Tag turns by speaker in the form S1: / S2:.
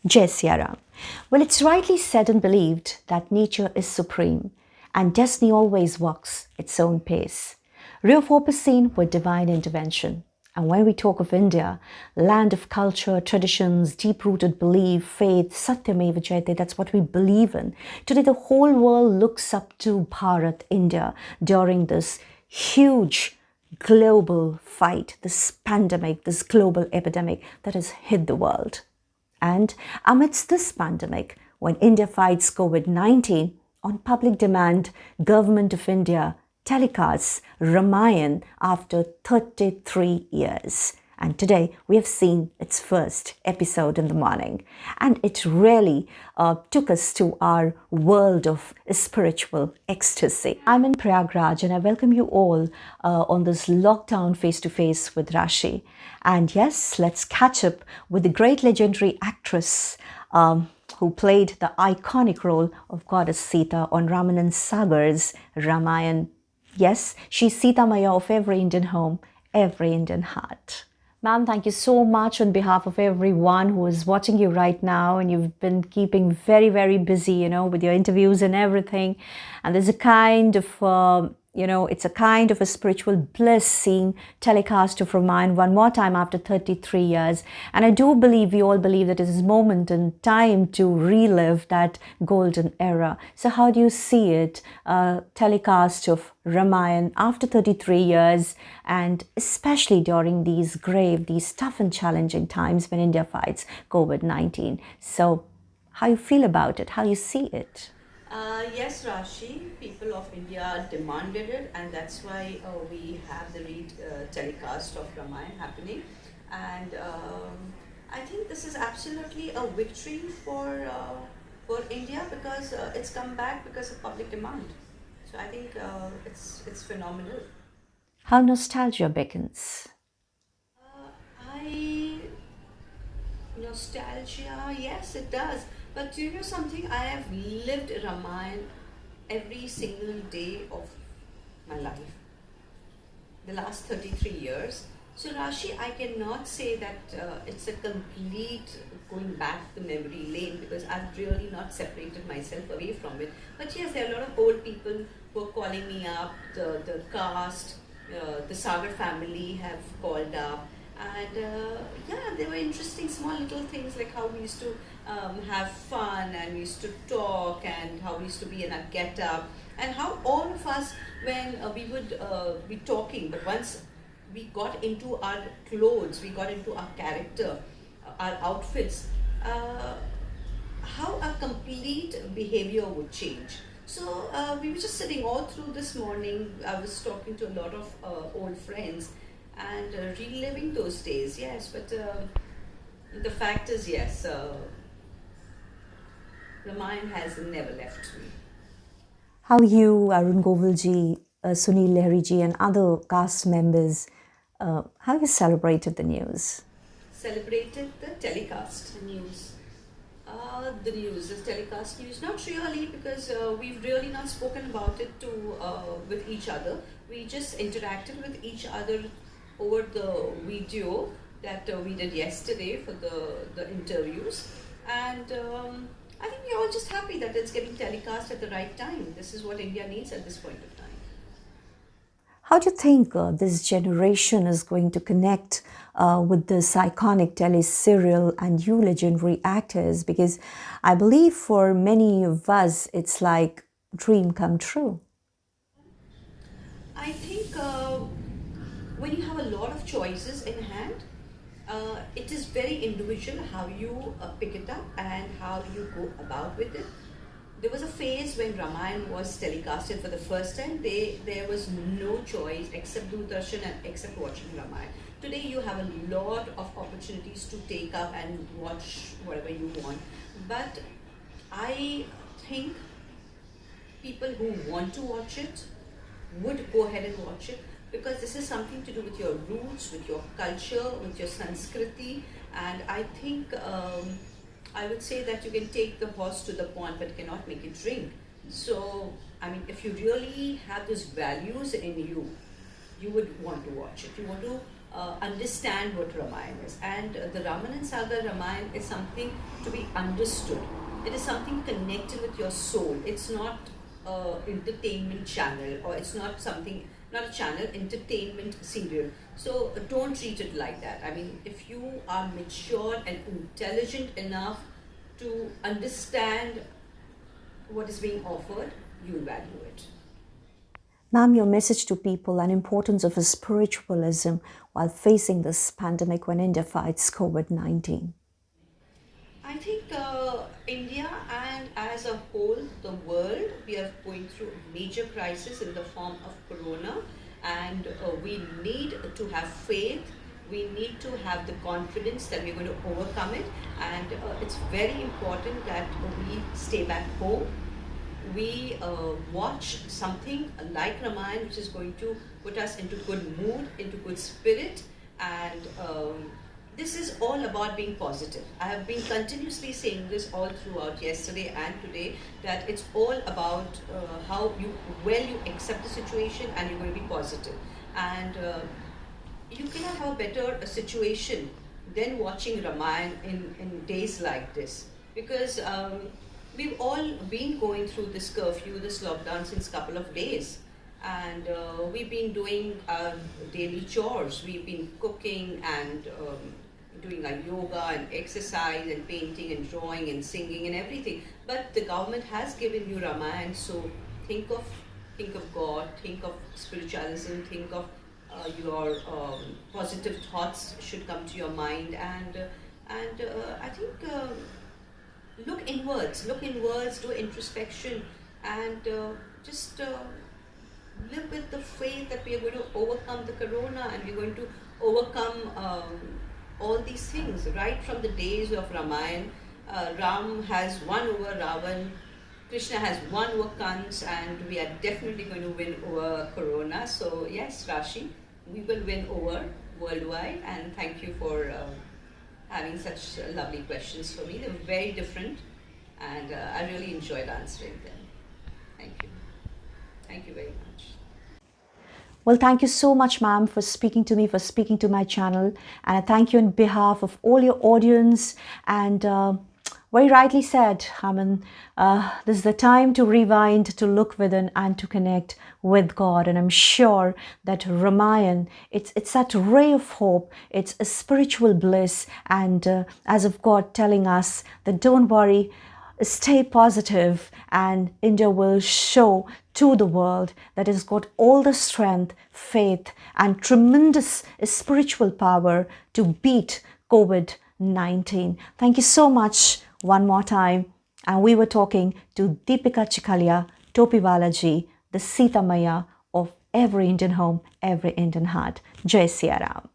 S1: Jai Siya Ram. Well, it's rightly said and believed that nature is supreme and destiny always walks its own pace. Real hope is seen with divine intervention. And when we talk of India, land of culture, traditions, deep-rooted belief, faith, Satyameva Jayate, that's what we believe in. Today, the whole world looks up to Bharat, India, during this huge global fight, this pandemic, this global epidemic that has hit the world. And amidst this pandemic, when India fights COVID-19, on public demand, Government of India telecasts Ramayan after 33 years. And today we have seen its first episode in the morning. And it really took us to our world of spiritual ecstasy. I'm in Prayagraj and I welcome you all on this lockdown face-to-face with Rashi. And yes, let's catch up with the great legendary actress who played the iconic role of Goddess Sita on Ramanand Sagar's Ramayan. Yes, she's Sita Maya of every Indian home, every Indian heart. Ma'am, thank you so much on behalf of everyone who is watching you right now, and you've been keeping very, very busy, with your interviews and everything. And there's a kind of, it's a kind of a spiritual bliss seeing telecast of Ramayan one more time after 33 years. And I do believe, we all believe that it is moment and time to relive that golden era. So how do you see it, telecast of Ramayan after 33 years, and especially during these grave, these tough and challenging times when India fights COVID-19? So how you feel about it, how you see it?
S2: Yes, Rashi, people of India demanded it, and that's why we have the telecast of Ramayana happening. And I think this is absolutely a victory for India, because it's come back because of public demand. So I think it's phenomenal.
S1: How nostalgia beckons.
S2: I Nostalgia, yes, it does. But you know something? I have lived Ramayana every single day of my life, the last 33 years. So Rashi, I cannot say that it's a complete going back to memory lane, because I've really not separated myself away from it. But yes, there are a lot of old people who are calling me up, the cast, the Sagar family have called up. And yeah, there were interesting small little things, like how we used to have fun, and we used to talk, and how we used to be in a get up, and how all of us, when we would be talking, but once we got into our clothes, we got into our character, our outfits, how a complete behavior would change. So we were just sitting all through this morning. I was talking to a lot of old friends and reliving those days, yes. But the fact is, yes, the mind has never left me.
S1: How you, Arun Govilji, Sunil Lehriji and other cast members, how you celebrated the news?
S2: Celebrated the telecast. The news, the telecast news. Not really, because we've really not spoken about it with each other. We just interacted with each other over the video that we did yesterday for the interviews. And I think we're all just happy that it's getting telecast at the right time. This is what India needs at this point of time.
S1: How do you think this generation is going to connect with this iconic teleserial and you legendary actors? Because I believe for many of us, it's like dream come true.
S2: I think when you have a lot of choices in hand, it is very individual how you pick it up and how you go about with it. There was a phase when Ramayan was telecasted for the first time. There was no choice except Doordarshan and except watching Ramayan. Today you have a lot of opportunities to take up and watch whatever you want. But I think people who want to watch it would go ahead and watch it, because this is something to do with your roots, with your culture, with your Sanskriti. And I think I would say that you can take the horse to the pond but cannot make it drink. So, I mean, if you really have those values in you, you would want to watch it. You want to understand what Ramayana is. And the Ramanand Sagar Ramayana is something to be understood. It is something connected with your soul. It's not entertainment channel, or it's not something, not a channel, entertainment serial. So don't treat it like that. I mean, if you are mature and intelligent enough to understand what is being offered, you value it.
S1: Ma'am, your message to people and importance of spiritualism while facing this pandemic when India fights COVID-19.
S2: I think India and as a whole, the world, we are going through a major crisis in the form of corona, and we need to have faith. We need to have the confidence that we're going to overcome it, and it's very important that we stay back home. We watch something like Ramayana, which is going to put us into good mood, into good spirit, and this is all about being positive. I have been continuously saying this all throughout yesterday and today, that it's all about how you accept the situation and you're going to be positive. And you cannot have a better situation than watching Ramayana in days like this, because we've all been going through this curfew, this lockdown since a couple of days. And we've been doing our daily chores. We've been cooking and doing our yoga and exercise and painting and drawing and singing and everything. But the government has given you Ramayana, so think of God, think of spiritualism, think of your positive thoughts should come to your mind, and I think look inwards, do introspection, and just live with the faith that we are going to overcome the corona, and we're going to overcome all these things. Right from the days of Ramayana, Ram has won over Ravan, Krishna has won over Kans, and we are definitely going to win over corona. So yes, Rashi, we will win over worldwide, and thank you for having such lovely questions for me. They were very different, and I really enjoyed answering them. Thank you. Thank you very much.
S1: Well, thank you so much, ma'am, for speaking to me, for speaking to my channel. And I thank you on behalf of all your audience. And very rightly said, I mean, this is the time to rewind, to look within and to connect with God. And I'm sure that Ramayana, it's that ray of hope. It's a spiritual bliss. And as of God telling us that don't worry, stay positive, and India will show to the world that it's got all the strength, faith, and tremendous spiritual power to beat COVID-19. Thank you so much one more time. And we were talking to Dipika Chikhlia, Topiwala ji, the Sita Maya of every Indian home, every Indian heart. Jai Siya Ram.